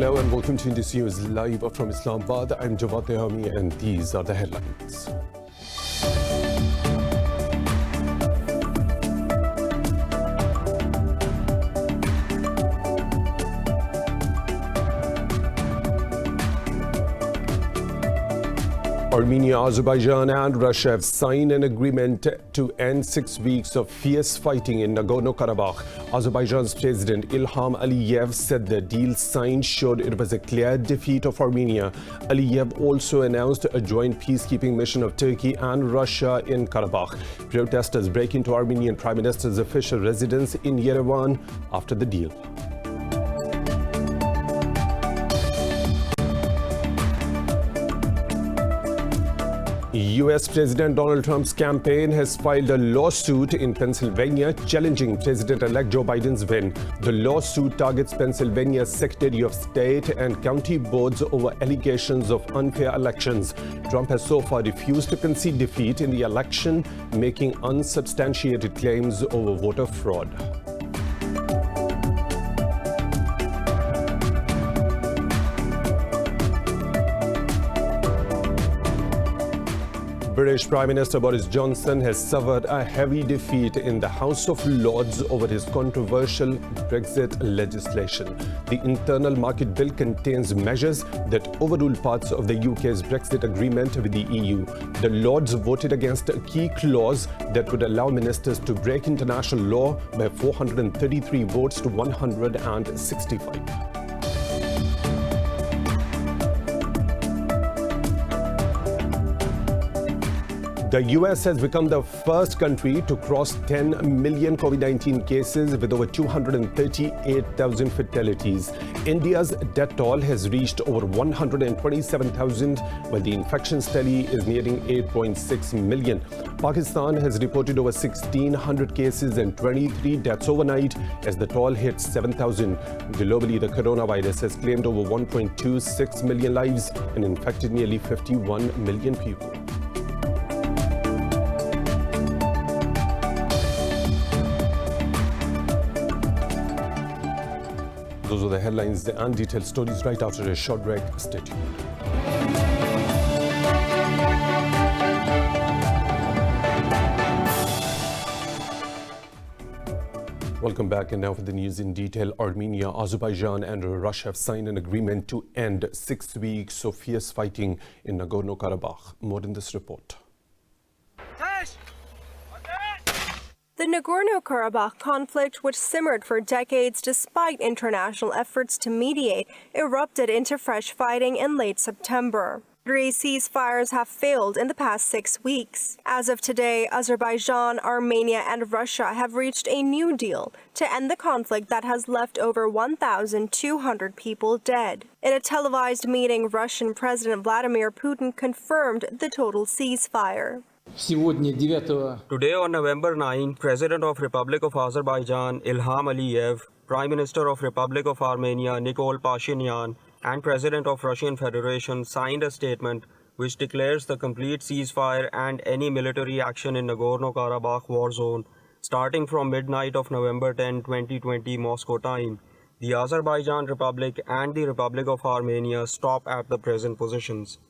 Hello and welcome to Indus News live from Islamabad. I'm Jawad Tehami and these are the headlines. Armenia, Azerbaijan and Russia have signed an agreement to end 6 weeks of fierce fighting in Nagorno-Karabakh. Azerbaijan's President Ilham Aliyev said the deal signed showed it was a clear defeat of Armenia. Aliyev also announced a joint peacekeeping mission of Turkey and Russia in Karabakh. Protesters break into Armenian Prime Minister's official residence in Yerevan after the deal. US President Donald Trump's campaign has filed a lawsuit in Pennsylvania challenging President-elect Joe Biden's win. The lawsuit targets Pennsylvania's Secretary of State and county boards over allegations of unfair elections. Trump has so far refused to concede defeat in the election, making unsubstantiated claims over voter fraud. British Prime Minister Boris Johnson has suffered a heavy defeat in the House of Lords over his controversial Brexit legislation. The Internal Market Bill contains measures that overrule parts of the UK's Brexit agreement with the EU. The Lords voted against a key clause that would allow ministers to break international law by 433 votes to 165. The US has become the first country to cross 10 million COVID-19 cases with over 238,000 fatalities. India's death toll has reached over 127,000, while the infections tally is nearing 8.6 million. Pakistan has reported over 1,600 cases and 23 deaths overnight as the toll hits 7,000. Globally, the coronavirus has claimed over 1.26 million lives and infected nearly 51 million people. Those are the headlines and detailed stories right after a short break. Stay tuned. Welcome back, and now for the news in detail. Armenia, Azerbaijan and Russia have signed an agreement to end 6 weeks of fierce fighting in Nagorno-Karabakh. More in this report. The Nagorno-Karabakh conflict, which simmered for decades despite international efforts to mediate, erupted into fresh fighting in late September. 3 ceasefires have failed in the past 6 weeks. As of today, Azerbaijan, Armenia and Russia have reached a new deal to end the conflict that has left over 1,200 people dead. In a televised meeting, Russian President Vladimir Putin confirmed the total ceasefire. Today on November 9, President of Republic of Azerbaijan Ilham Aliyev, Prime Minister of Republic of Armenia Nikol Pashinyan, and President of Russian Federation signed a statement which declares the complete ceasefire and any military action in Nagorno-Karabakh war zone starting from midnight of November 10, 2020 Moscow time. The Azerbaijan Republic and the Republic of Armenia stop at the present positions.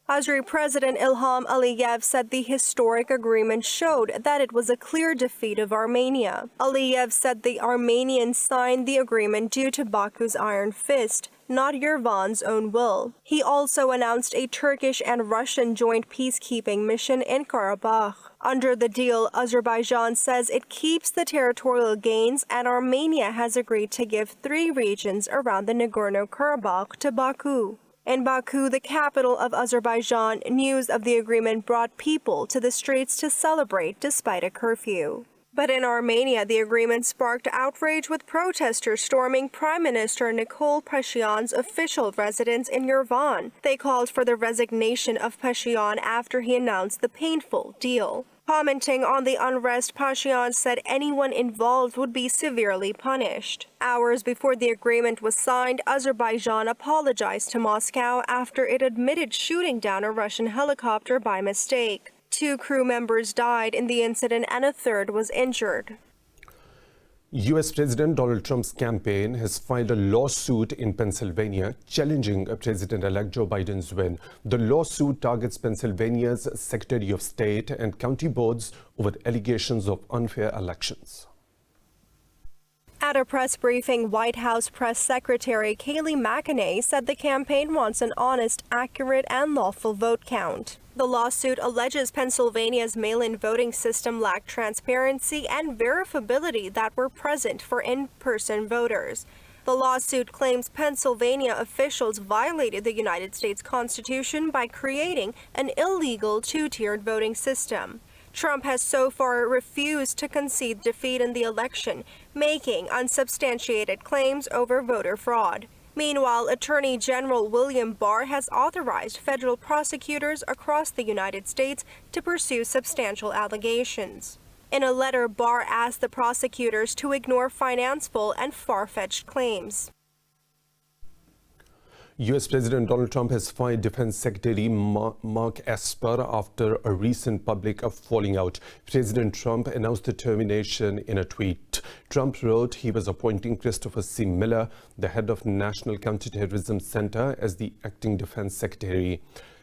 Azeri President Ilham Aliyev said the historic agreement showed that it was a clear defeat of Armenia. Aliyev said the Armenians signed the agreement due to Baku's iron fist, not Yerevan's own will. He also announced a Turkish and Russian joint peacekeeping mission in Karabakh. Under the deal, Azerbaijan says it keeps the territorial gains, and Armenia has agreed to give 3 regions around the Nagorno-Karabakh to Baku. In Baku, the capital of Azerbaijan, news of the agreement brought people to the streets to celebrate despite a curfew. But in Armenia, the agreement sparked outrage with protesters storming Prime Minister Nikol Pashinyan's official residence in Yerevan. They called for the resignation of Pashinyan after he announced the painful deal. Commenting on the unrest, Pashinyan said anyone involved would be severely punished. Hours before the agreement was signed, Azerbaijan apologized to Moscow after it admitted shooting down a Russian helicopter by mistake. 2 crew members died in the incident and a 3rd was injured. U.S. President Donald Trump's campaign has filed a lawsuit in Pennsylvania challenging President-elect Joe Biden's win. The lawsuit targets Pennsylvania's Secretary of State and county boards over allegations of unfair elections. At a press briefing, White House Press Secretary Kayleigh McEnany said the campaign wants an honest, accurate, and lawful vote count. The lawsuit alleges Pennsylvania's mail-in voting system lacked transparency and verifiability that were present for in-person voters. The lawsuit claims Pennsylvania officials violated the United States Constitution by creating an illegal two-tiered voting system. Trump has so far refused to concede defeat in the election, making unsubstantiated claims over voter fraud. Meanwhile, Attorney General William Barr has authorized federal prosecutors across the United States to pursue substantial allegations. In a letter, Barr asked the prosecutors to ignore financial and far-fetched claims. U.S. President Donald Trump has fired Defense Secretary Mark Esper after a recent public falling out. President Trump announced the termination in a tweet. Trump wrote he was appointing Christopher C. Miller, the head of National Counterterrorism Center, as the acting defense secretary.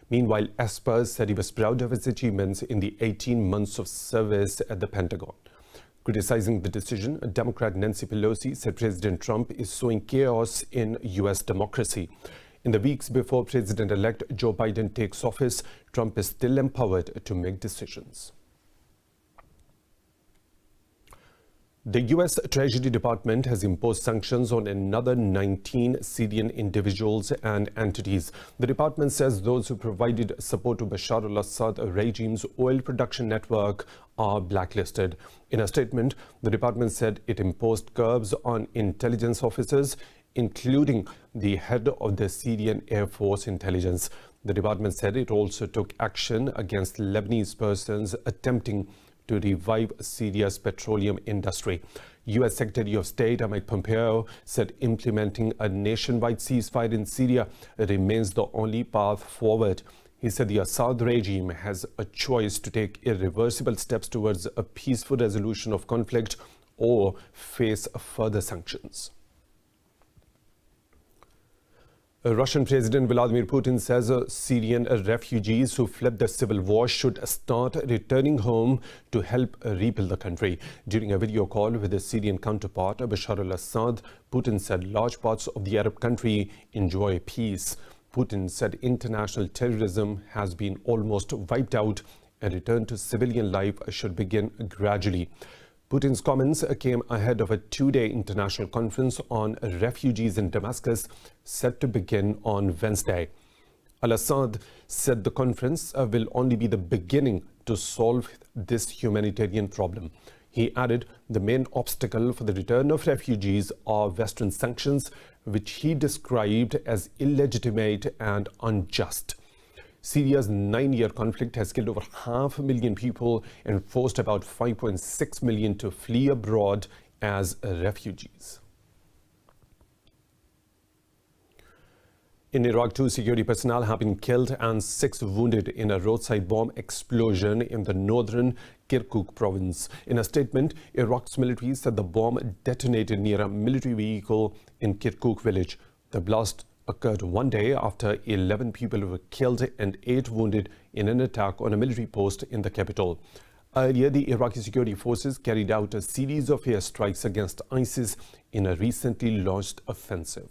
Meanwhile, Esper said he was proud of his achievements in the 18 months of service at the Pentagon. Criticizing the decision, Democrat Nancy Pelosi said President Trump is sowing chaos in U.S. democracy. In the weeks before President-elect Joe Biden takes office, Trump is still empowered to make decisions. The U.S. Treasury Department has imposed sanctions on another 19 Syrian individuals and entities. The department says those who provided support to Bashar al-Assad regime's oil production network are blacklisted. In a statement, the department said it imposed curbs on intelligence officers, including the head of the Syrian Air Force Intelligence. The department said it also took action against Lebanese persons attempting to revive Syria's petroleum industry. U.S. Secretary of State Mike Pompeo said implementing a nationwide ceasefire in Syria remains the only path forward. He said the Assad regime has a choice to take irreversible steps towards a peaceful resolution of conflict or face further sanctions. Russian President Vladimir Putin says Syrian refugees who fled the civil war should start returning home to help rebuild the country. During a video call with his Syrian counterpart, Bashar al-Assad, Putin said large parts of the Arab country enjoy peace. Putin said international terrorism has been almost wiped out and return to civilian life should begin gradually. Putin's comments came ahead of a two-day international conference on refugees in Damascus set to begin on Wednesday. Al-Assad said the conference will only be the beginning to solve this humanitarian problem. He added the main obstacle for the return of refugees are Western sanctions, which he described as illegitimate and unjust. Syria's 9-year conflict has killed over 500,000 people and forced about 5.6 million to flee abroad as refugees. In Iraq, 2 security personnel have been killed and 6 wounded in a roadside bomb explosion in the northern Kirkuk province. In a statement, Iraq's military said the bomb detonated near a military vehicle in Kirkuk village. The blast occurred one day after 11 people were killed and 8 wounded in an attack on a military post in the capital. Earlier, the Iraqi security forces carried out a series of airstrikes against ISIS in a recently launched offensive.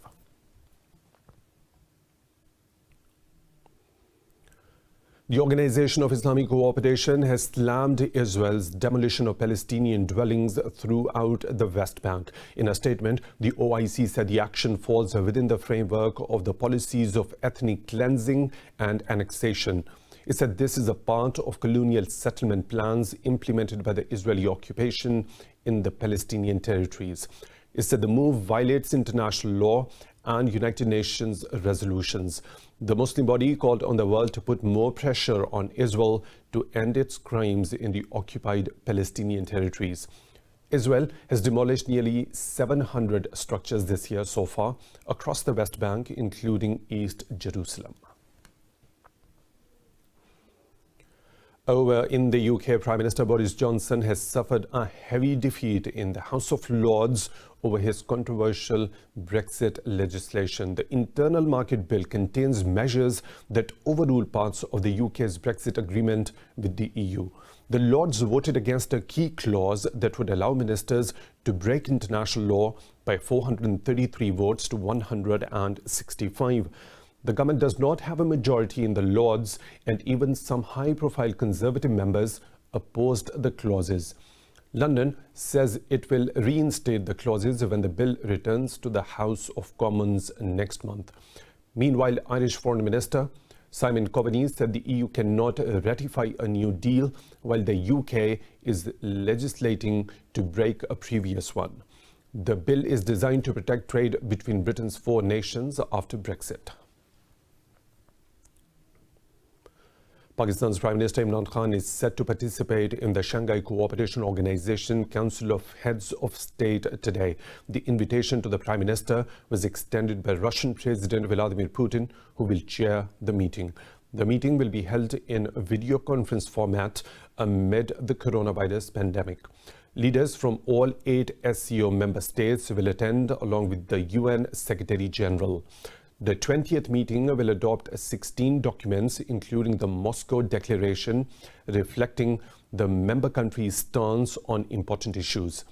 The Organization of Islamic Cooperation has slammed Israel's demolition of Palestinian dwellings throughout the West Bank. In a statement, the OIC said the action falls within the framework of the policies of ethnic cleansing and annexation. It said this is a part of colonial settlement plans implemented by the Israeli occupation in the Palestinian territories. It said the move violates international law and United Nations resolutions. The Muslim body called on the world to put more pressure on Israel to end its crimes in the occupied Palestinian territories. Israel has demolished nearly 700 structures this year so far across the West Bank, including East Jerusalem. Over in the UK, Prime Minister Boris Johnson has suffered a heavy defeat in the House of Lords over his controversial Brexit legislation. The Internal Market Bill contains measures that overrule parts of the UK's Brexit agreement with the EU. The Lords voted against a key clause that would allow ministers to break international law by 433 votes to 165. The government does not have a majority in the Lords, and even some high-profile Conservative members opposed the clauses. London says it will reinstate the clauses when the bill returns to the House of Commons next month. Meanwhile, Irish Foreign Minister Simon Coveney said the EU cannot ratify a new deal while the UK is legislating to break a previous one. The bill is designed to protect trade between Britain's four nations after Brexit. Pakistan's Prime Minister Imran Khan is set to participate in the Shanghai Cooperation Organization Council of Heads of State today. The invitation to the Prime Minister was extended by Russian President Vladimir Putin, who will chair the meeting. The meeting will be held in a video conference format amid the coronavirus pandemic. Leaders from all 8 SCO member states will attend, along with the UN Secretary General. The 20th meeting will adopt 16 documents, including the Moscow Declaration, reflecting the member countries' stance on important issues.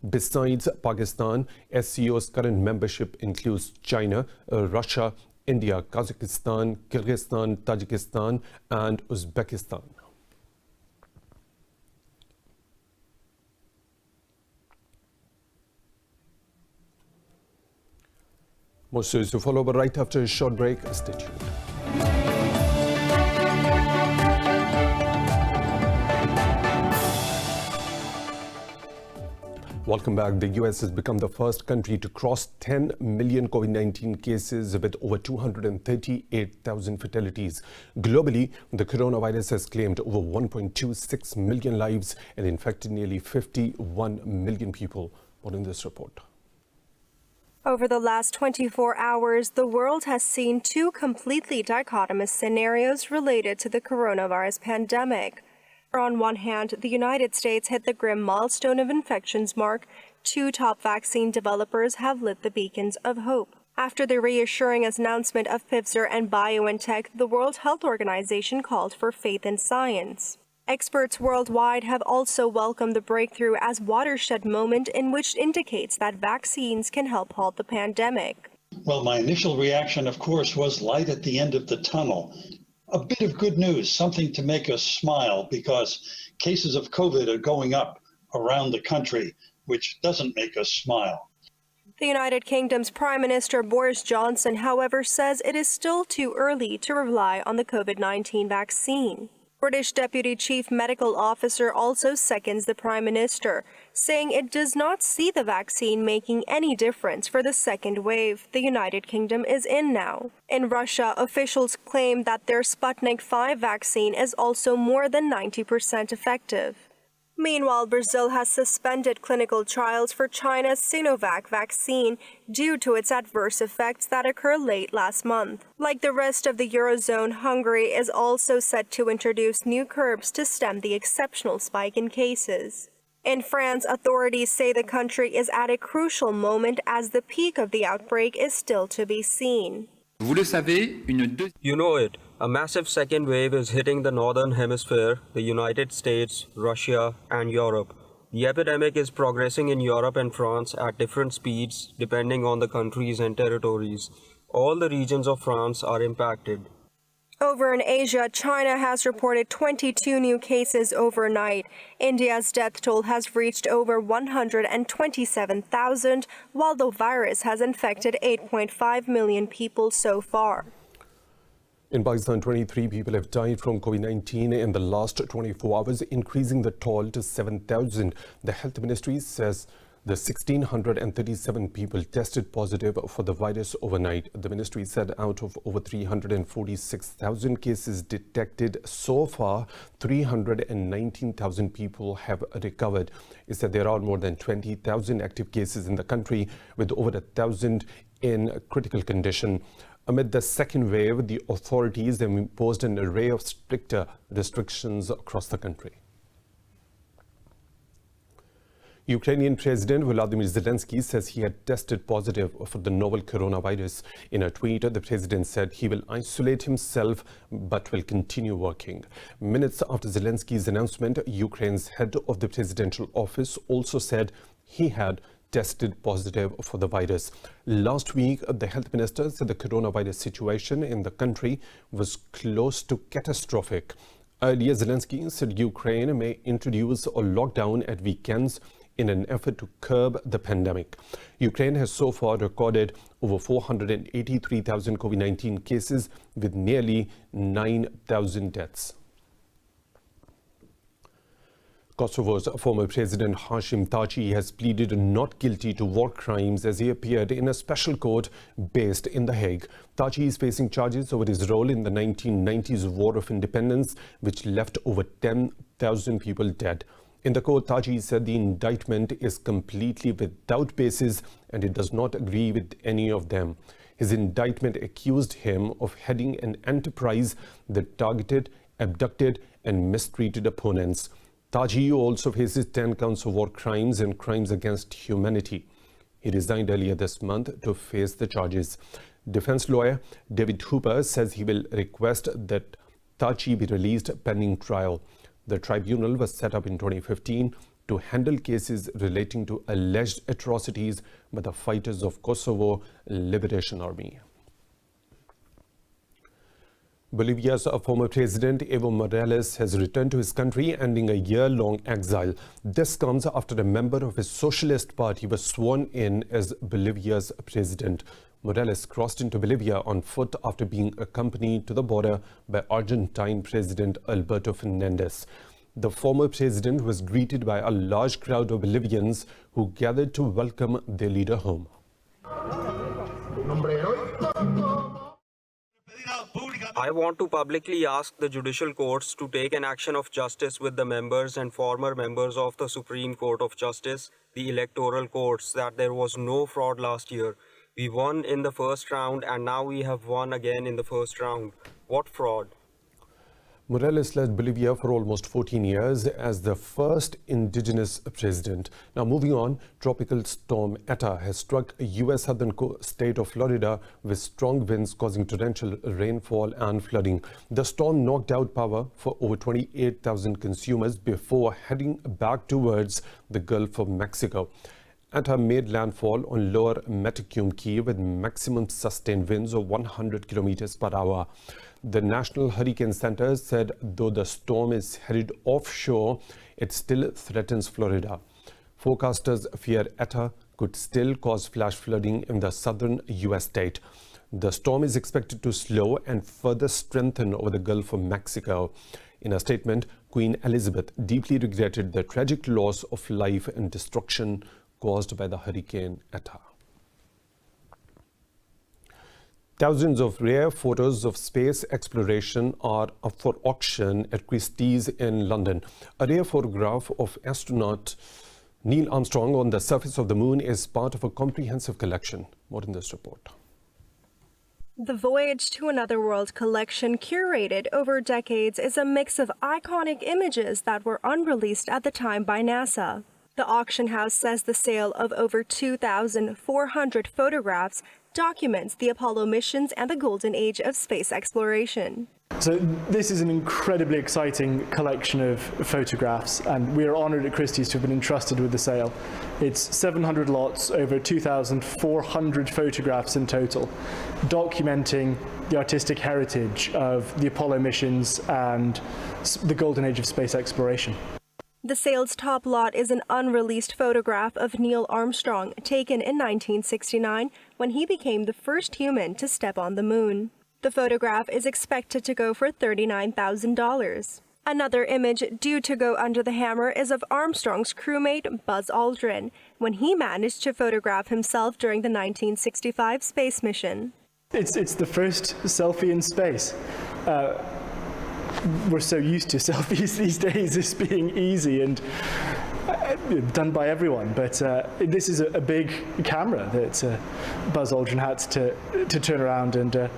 Besides Pakistan, SCO's current membership includes China, Russia, India, Kazakhstan, Kyrgyzstan, Tajikistan, and Uzbekistan. More stories to follow, but right after a short break, stay tuned. Welcome back. The US has become the first country to cross 10 million COVID-19 cases with over 238,000 fatalities. Globally, the coronavirus has claimed over 1.26 million lives and infected nearly 51 million people. More in this report. Over the last 24 hours, the world has seen two completely dichotomous scenarios related to the coronavirus pandemic. On one hand, the United States hit the grim milestone of infections mark. Two top vaccine developers have lit the beacons of hope. After the reassuring announcement of Pfizer and BioNTech, the World Health Organization called for faith in science. Experts worldwide have also welcomed the breakthrough as watershed moment in which indicates that vaccines can help halt the pandemic. Well, my initial reaction, of course, was light at the end of the tunnel. A bit of good news, something to make us smile, because cases of COVID are going up around the country, which doesn't make us smile. The United Kingdom's Prime Minister Boris Johnson, however, says it is still too early to rely on the COVID-19 vaccine. British Deputy Chief Medical Officer also seconds the Prime Minister, saying it does not see the vaccine making any difference for the second wave the United Kingdom is in now. In Russia, officials claim that their Sputnik V vaccine is also more than 90% effective. Meanwhile, Brazil has suspended clinical trials for China's Sinovac vaccine due to its adverse effects that occurred late last month. Like the rest of the Eurozone, Hungary is also set to introduce new curbs to stem the exceptional spike in cases. In France, authorities say the country is at a crucial moment as the peak of the outbreak is still to be seen. You know it. A massive second wave is hitting the northern hemisphere, the United States, Russia, and Europe. The epidemic is progressing in Europe and France at different speeds depending on the countries and territories. All the regions of France are impacted. Over in Asia, China has reported 22 new cases overnight. India's death toll has reached over 127,000, while the virus has infected 8.5 million people so far. In Pakistan, 23 people have died from COVID-19 in the last 24 hours, increasing the toll to 7,000. The health ministry says the 1,637 people tested positive for the virus overnight. The ministry said out of over 346,000 cases detected so far, 319,000 people have recovered. It said there are more than 20,000 active cases in the country, with over 1,000 in critical condition. Amid the second wave, the authorities have imposed an array of stricter restrictions across the country. Ukrainian President Volodymyr Zelensky says he had tested positive for the novel coronavirus. In a tweet, the president said he will isolate himself but will continue working. Minutes after Zelensky's announcement, Ukraine's head of the presidential office also said he had tested positive for the virus. Last week, the health minister said the coronavirus situation in the country was close to catastrophic. Earlier, Zelensky said Ukraine may introduce a lockdown at weekends in an effort to curb the pandemic. Ukraine has so far recorded over 483,000 COVID-19 cases with nearly 9,000 deaths. Kosovo's former president Hashim Taji has pleaded not guilty to war crimes as he appeared in a special court based in The Hague. Taji is facing charges over his role in the 1990s War of Independence, which left over 10,000 people dead. In the court, Taji said the indictment is completely without basis and it does not agree with any of them. His indictment accused him of heading an enterprise that targeted, abducted and mistreated opponents. Taji also faces 10 counts of war crimes and crimes against humanity. He resigned earlier this month to face the charges. Defense lawyer David Hooper says he will request that Taji be released pending trial. The tribunal was set up in 2015 to handle cases relating to alleged atrocities by the fighters of Kosovo Liberation Army. Bolivia's former president Evo Morales has returned to his country, ending a year-long exile. This comes after a member of his Socialist Party was sworn in as Bolivia's president. Morales crossed into Bolivia on foot after being accompanied to the border by Argentine President Alberto Fernandez. The former president was greeted by a large crowd of Bolivians who gathered to welcome their leader home. I want to publicly ask the judicial courts to take an action of justice with the members and former members of the Supreme Court of Justice, the electoral courts, that there was no fraud last year. We won in the first round and now we have won again in the first round. What fraud? Morales led Bolivia for almost 14 years as the first indigenous president. Now moving on, tropical storm Eta has struck U.S. southern state of Florida with strong winds causing torrential rainfall and flooding. The storm knocked out power for over 28,000 consumers before heading back towards the Gulf of Mexico. Eta made landfall on lower Metacum Key with maximum sustained winds of 100 kilometers per hour. The National Hurricane Center said though the storm is headed offshore, it still threatens Florida. Forecasters fear Eta could still cause flash flooding in the southern U.S. state. The storm is expected to slow and further strengthen over the Gulf of Mexico. In a statement, Queen Elizabeth deeply regretted the tragic loss of life and destruction caused by the hurricane Eta. Thousands of rare photos of space exploration are up for auction at Christie's in London. A rare photograph of astronaut Neil Armstrong on the surface of the moon is part of a comprehensive collection. More in this report. The Voyage to Another World collection, curated over decades, is a mix of iconic images that were unreleased at the time by NASA. The auction house says the sale of over 2,400 photographs documents the Apollo missions and the golden age of space exploration. So this is an incredibly exciting collection of photographs, and we are honoured at Christie's to have been entrusted with the sale. It's 700 lots, over 2,400 photographs in total, documenting the artistic heritage of the Apollo missions and the golden age of space exploration. The sale's top lot is an unreleased photograph of Neil Armstrong taken in 1969 when he became the first human to step on the moon. The photograph is expected to go for $39,000. Another image due to go under the hammer is of Armstrong's crewmate Buzz Aldrin when he managed to photograph himself during the 1965 space mission. It's the first selfie in space. We're so used to selfies these days as being easy, and done by everyone. But this is a big camera that Buzz Aldrin had to turn around and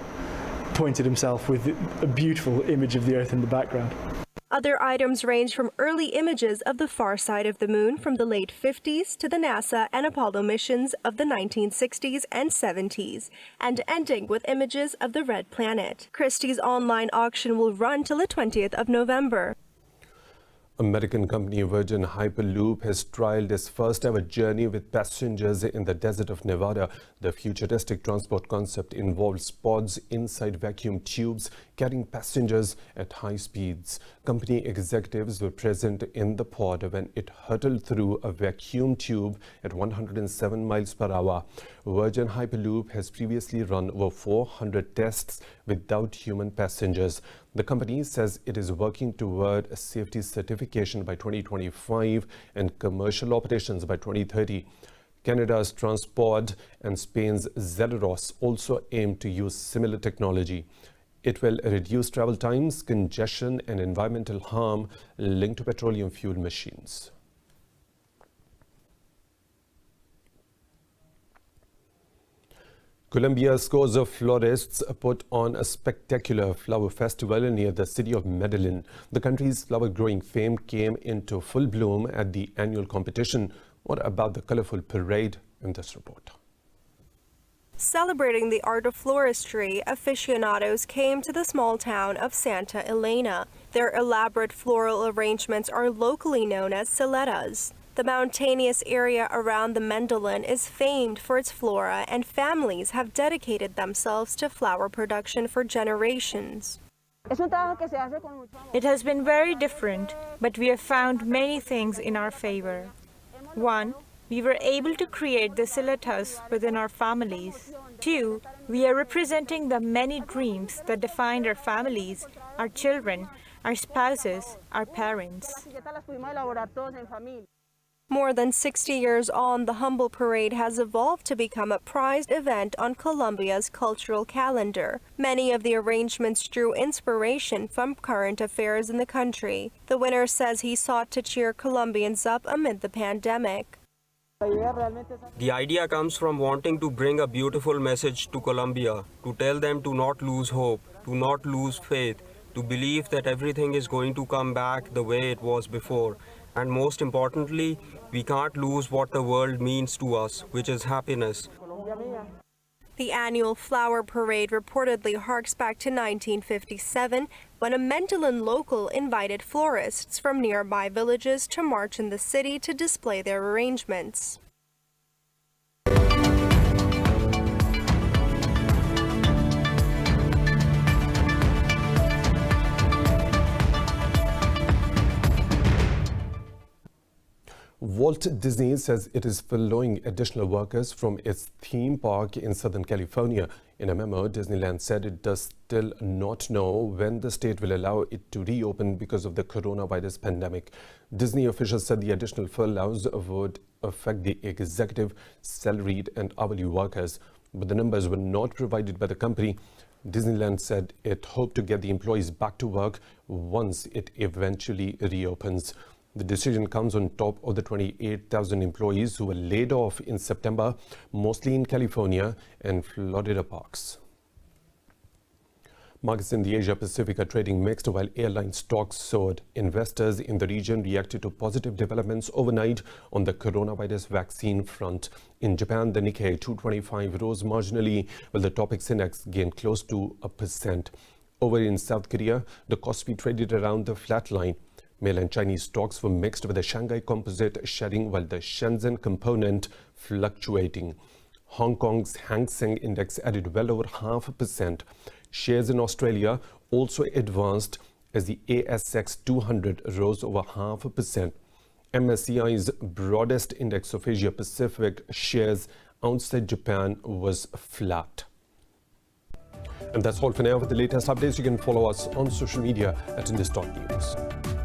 pointed himself with a beautiful image of the Earth in the background. Other items range from early images of the far side of the moon from the late 50s to the NASA and Apollo missions of the 1960s and 70s, and ending with images of the red planet. Christie's online auction will run till the 20th of November. American company Virgin Hyperloop has trialed its first ever journey with passengers in the desert of Nevada. The futuristic transport concept involves pods inside vacuum tubes carrying passengers at high speeds. Company executives were present in the pod when it hurtled through a vacuum tube at 107 miles per hour. Virgin Hyperloop has previously run over 400 tests without human passengers. The company says it is working toward a safety certification by 2025 and commercial operations by 2030. Canada's Transport and Spain's Zeleros also aim to use similar technology. It will reduce travel times, congestion, and environmental harm linked to petroleum fuel machines. Colombia's scores of florists put on a spectacular flower festival near the city of Medellin. The country's flower-growing fame came into full bloom at the annual competition. What about the colorful parade in this report? Celebrating the art of floristry, aficionados came to the small town of Santa Elena. Their elaborate floral arrangements are locally known as stormettas. The mountainous area around the Medellin is famed for its flora, and families have dedicated themselves to flower production for generations. It has been very different, but we have found many things in our favor. One, we were able to create the stormettas within our families. Two, we are representing the many dreams that defined our families, our children, our spouses, our parents. More than 60 years on, the humble parade has evolved to become a prized event on Colombia's cultural calendar. Many of the arrangements drew inspiration from current affairs in the country. The winner says he sought to cheer Colombians up amid the pandemic. The idea comes from wanting to bring a beautiful message to Colombia, to tell them to not lose hope, to not lose faith, to believe that everything is going to come back the way it was before. And most importantly, we can't lose what the world means to us, which is happiness. The annual flower parade reportedly harks back to 1957, when a Medellin local invited florists from nearby villages to march in the city to display their arrangements. Walt Disney says it is furloughing additional workers from its theme park in Southern California. In a memo, Disneyland said it does still not know when the state will allow it to reopen because of the coronavirus pandemic. Disney officials said the additional furloughs would affect the executive, salaried, and hourly workers, but the numbers were not provided by the company. Disneyland said it hoped to get the employees back to work once it eventually reopens. The decision comes on top of the 28,000 employees who were laid off in September, mostly in California and Florida parks. Markets in the Asia-Pacific are trading mixed while airline stocks soared. Investors in the region reacted to positive developments overnight on the coronavirus vaccine front. In Japan, the Nikkei 225 rose marginally, while the Topix index gained close to 1%. Over in South Korea, the Kospi traded around the flat line. Mainland Chinese stocks were mixed, with the Shanghai Composite shedding while the Shenzhen component fluctuating. Hong Kong's Hang Seng Index added well over 0.5%. Shares in Australia also advanced as the ASX 200 rose over 0.5%. MSCI's broadest index of Asia-Pacific shares outside Japan was flat. And that's all for now. For the latest updates, you can follow us on social media at Indus.News.